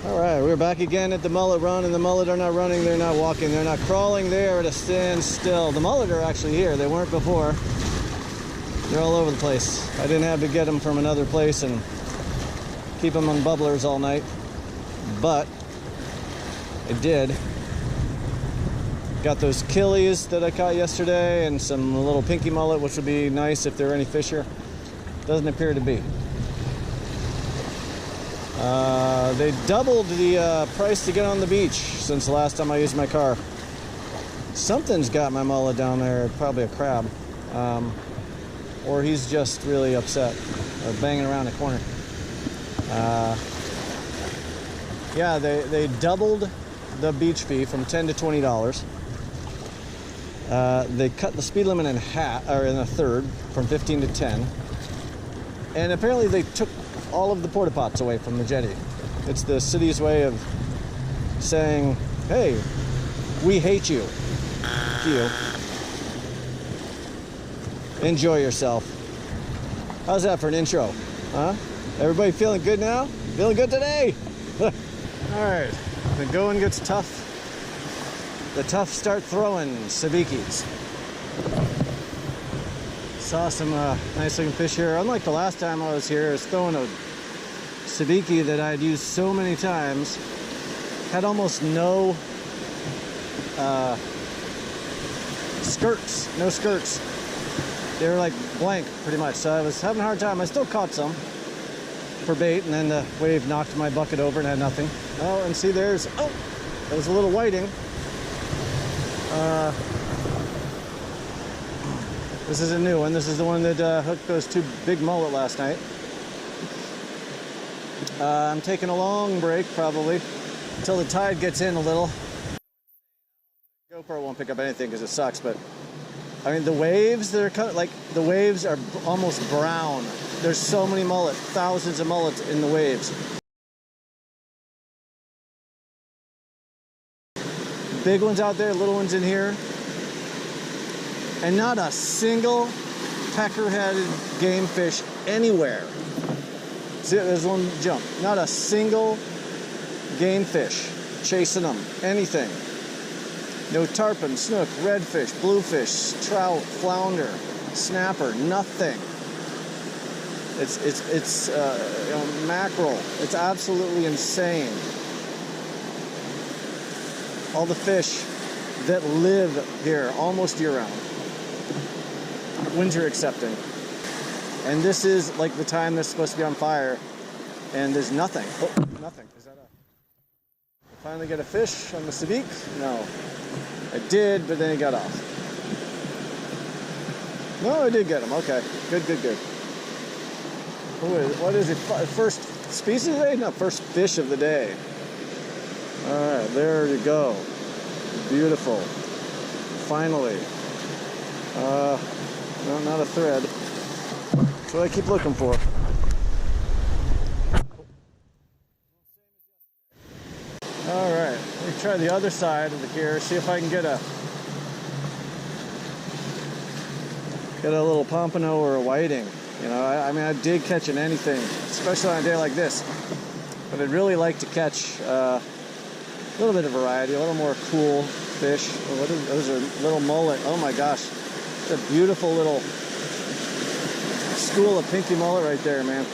Alright, we're back again at the mullet run, and the mullet are not running, they're not walking, they're not crawling, they are at a standstill. The mullet are actually here, they weren't before. They're all over the place. I didn't have to get them from another place and keep them on bubblers all night, but I did. Got those killies that I caught yesterday and some little pinky mullet, which would be nice if there are any fish here. Doesn't appear to be. They doubled the price to get on the beach since the last time I used my car. Something's got my mullet down there, probably a crab. Or he's just really upset or banging around the corner. Yeah, they doubled the beach fee from $10 to $20. They cut the speed limit in half, or in a third, from 15 to 10. And apparently they took all of the porta pots away from the jetty. It's the city's way of saying, hey, we hate you. F you. Enjoy yourself. How's that for an intro? Huh? Everybody feeling good now? Feeling good today? Alright, the going gets tough. The tough start throwing sabikis. Saw some nice looking fish here. Unlike the last time I was here, I was throwing a sabiki that I'd used so many times. Had almost no skirts. No skirts. They were like blank pretty much. So I was having a hard time. I still caught some for bait, and then the wave knocked my bucket over and had nothing. Oh, and see there's a little whiting. This is a new one. This is the one that hooked those two big mullet last night. I'm taking a long break probably until the tide gets in a little. GoPro won't pick up anything because it sucks, but I mean the waves that are cut, like the waves are almost brown. There's so many mullet, thousands of mullets in the waves. Big ones out there, little ones in here. And not a single pecker-headed game fish anywhere. See, there's one jump. Not a single game fish chasing them, anything. No tarpon, snook, redfish, bluefish, trout, flounder, snapper, nothing. It's you know, mackerel. It's absolutely insane. All the fish that live here almost year-round, winter accepting. And this is like the time they're supposed to be on fire, and there's nothing. Oh, nothing. Is that finally get a fish on the sabik? No. I did, but then he got off. No, I did get him. Okay. Good. What is it? First species of the day? No, first fish of the day. Alright, there you go. Beautiful. Finally. No, not a thread. That's what I keep looking for. Alright, let me try the other side of the gear, see if I can get a little pompano or a whiting. You know, I mean, I dig catching anything, especially on a day like this. But I'd really like to catch a little bit of variety, a little more cool fish. Those are little mullet. Oh my gosh. It's a beautiful little school of pinky mullet right there, man.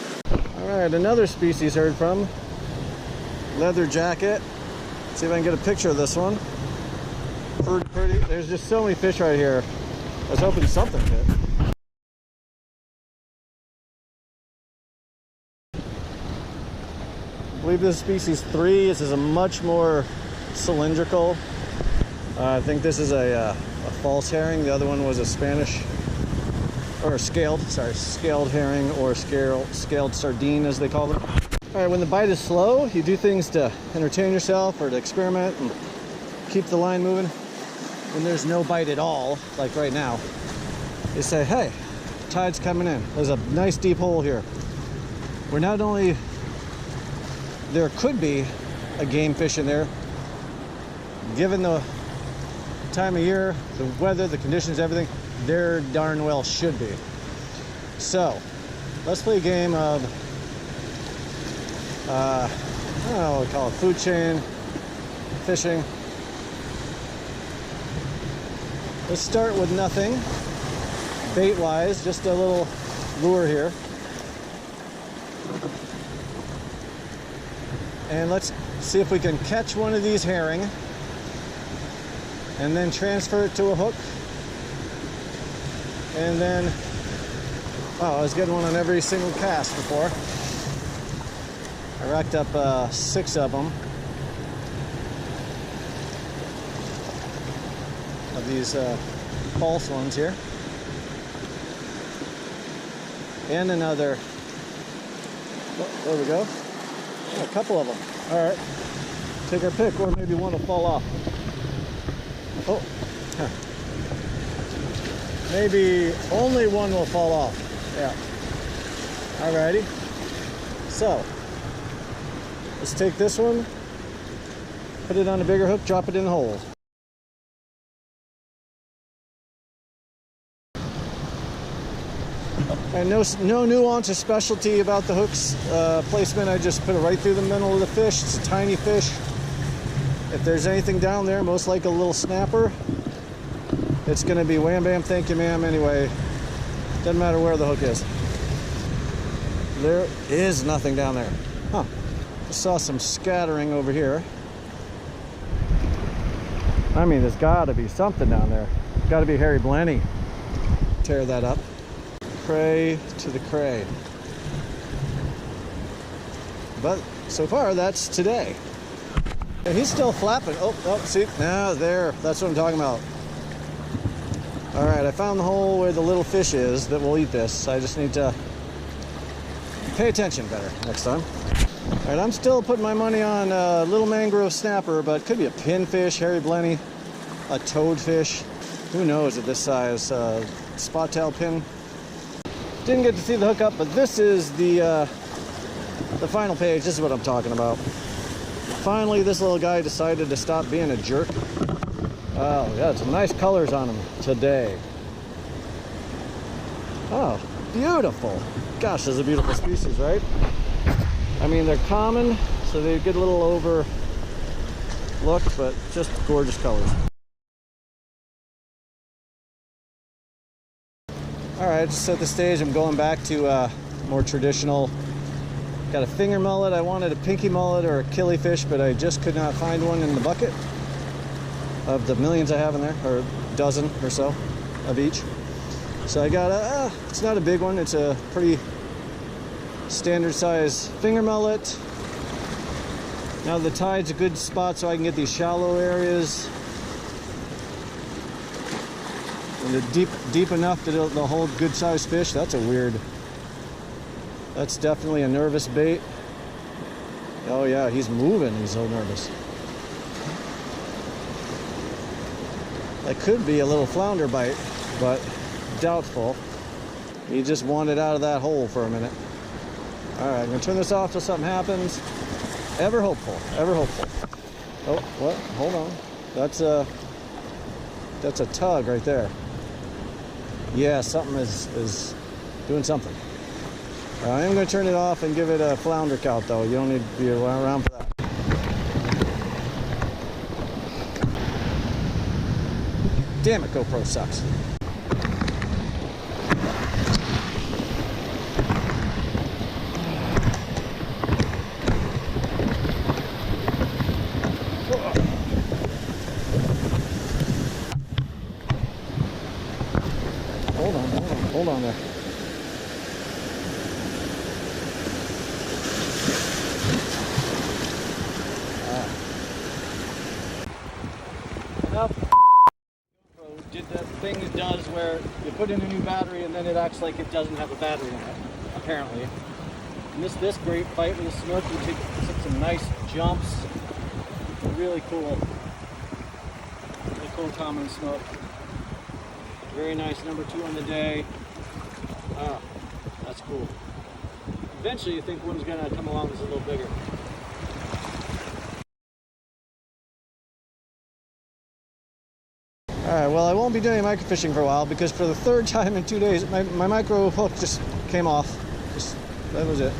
Alright, another species heard from. Leatherjacket. See if I can get a picture of this one. Pretty. There's just so many fish right here. I was hoping something fit. I believe this is species 3. This is a much more cylindrical. I think this is a false herring. The other one was a Spanish, or scaled herring, or scaled sardine as they call them. All right, when the bite is slow, you do things to entertain yourself or to experiment and keep the line moving. When there's no bite at all, like right now, you say, hey, tide's coming in. There's a nice deep hole here. Where not only there could be a game fish in there, given the time of year, the weather, the conditions, everything, there darn well should be. So let's play a game of don't know what we call it, food chain fishing. Let's start with nothing, bait-wise, just a little lure here. And let's see if we can catch one of these herring and then transfer it to a hook. And then, oh, I was getting one on every single cast before. I racked up 6 of them. Of these false ones here. And another, oh, there we go. Oh, a couple of them. All right, take our pick, or maybe one will fall off. Oh, huh. Maybe only one will fall off. Yeah. Alrighty. So, let's take this one, put it on a bigger hook, drop it in the hole. And no nuance or specialty about the hook's placement. I just put it right through the middle of the fish. It's a tiny fish. If there's anything down there, most like a little snapper, it's going to be wham bam, thank you ma'am. Anyway, doesn't matter where the hook is. There is nothing down there. Huh. I saw some scattering over here. I mean, there's got to be something down there. Got to be Harry Blenny. Tear that up. Cray to the cray. But so far, that's today. And he's still flapping. Oh, see, now there. That's what I'm talking about. All right, I found the hole where the little fish is that will eat this. I just need to pay attention better next time. All right, I'm still putting my money on a little mangrove snapper, but it could be a pinfish, Harry Blenny, a toadfish. Who knows at this size? Spot tail pin. Didn't get to see the hookup, but this is the final page. This is what I'm talking about. Finally, this little guy decided to stop being a jerk. Oh, yeah, some nice colors on him today. Oh, beautiful. Gosh, this is a beautiful species, right? I mean, they're common, so they get a little overlooked, but just gorgeous colors. All right, just set the stage. I'm going back to more traditional. Got a finger mullet. I wanted a pinky mullet or a killifish, but I just could not find one in the bucket of the millions I have in there, or a dozen or so of each. So I got a, it's not a big one. It's a pretty standard size finger mullet. Now the tide's a good spot so I can get these shallow areas. And they're deep enough that they'll hold good sized fish. That's a weird, that's definitely a nervous bait. Oh yeah, he's moving, he's so nervous. That could be a little flounder bite, but doubtful. He just wanted out of that hole for a minute. All right, I'm gonna turn this off till something happens. Ever hopeful, ever hopeful. Oh, what? Hold on. That's a tug right there. Yeah, something is doing something. I am going to turn it off and give it a flounder count, though. You don't need to be around for that. Damn it, GoPro sucks. Hold on there. Enough. GoPro did that thing it does where you put in a new battery and then it acts like it doesn't have a battery in it, apparently. And this great bite with a Snook, you took some nice jumps. Really cool common Snook. Very nice, number 2 on the day. Oh, that's cool. Eventually you think one's gonna come along that's a little bigger. Alright, well I won't be doing microfishing for a while because for the 3rd time in 2 days my micro hook just came off. That was it.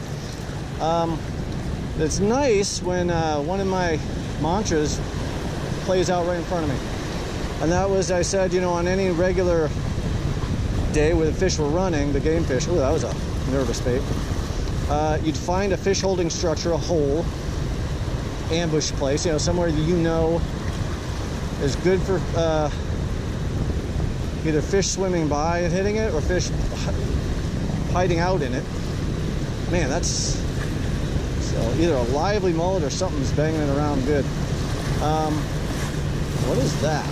It's nice when one of my mantras plays out right in front of me. And that was, I said, you know, on any regular day where the fish were running, the game fish, oh, that was a nervous bait, you'd find a fish holding structure, a hole, ambush place, you know, somewhere that you know is good for either fish swimming by and hitting it or fish hiding out in it. Man, that's so either a lively mullet or something's banging it around good. What is that?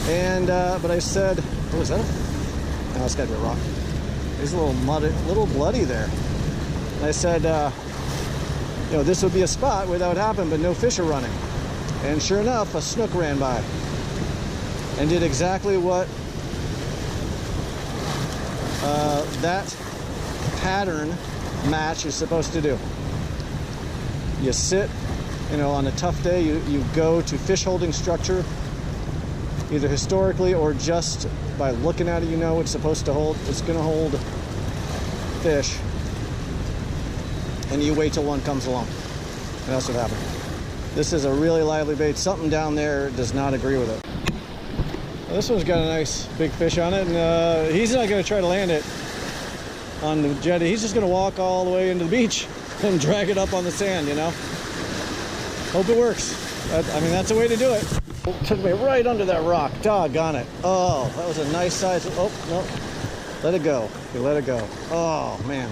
And but I said, what was that? No, it's gotta be a rock. There's a little muddy, little bloody there. And I said, you know, this would be a spot where that would happen, but no fish are running. And sure enough, a snook ran by and did exactly what that pattern match is supposed to do. You sit, you know, on a tough day, you go to fish holding structure, either historically or just by looking at it, you know it's supposed to hold, it's going to hold fish, and you wait till one comes along, and that's what happened. This is a really lively bait. Something down there does not agree with it. Well, this one's got a nice big fish on it, and he's not going to try to land it on the jetty. He's just going to walk all the way into the beach and drag it up on the sand, you know. Hope it works. I mean, that's a way to do it. It took me right under that rock. Doggone it. Oh, that was a nice size. Oh, no. Let it go. Okay, let it go. Oh, man.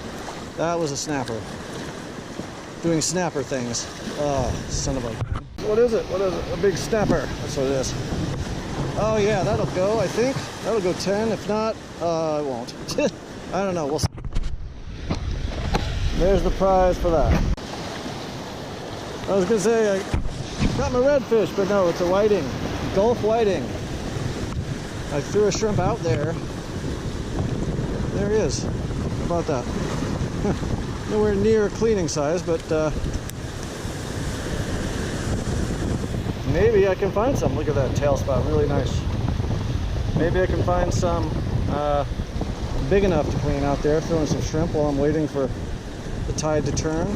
That was a snapper. Doing snapper things. Oh, son of a... What is it? What is it? A big snapper. That's what it is. Oh, yeah, that'll go, I think. That'll go 10. If not, it won't. I don't know. We'll see. There's the prize for that. I was going to say, I got my redfish, but no, it's a whiting. Gulf whiting. I threw a shrimp out there. There he is. How about that? Nowhere near cleaning size, but maybe I can find some. Look at that tail spot, really nice. Maybe I can find some big enough to clean out there, throwing some shrimp while I'm waiting for the tide to turn.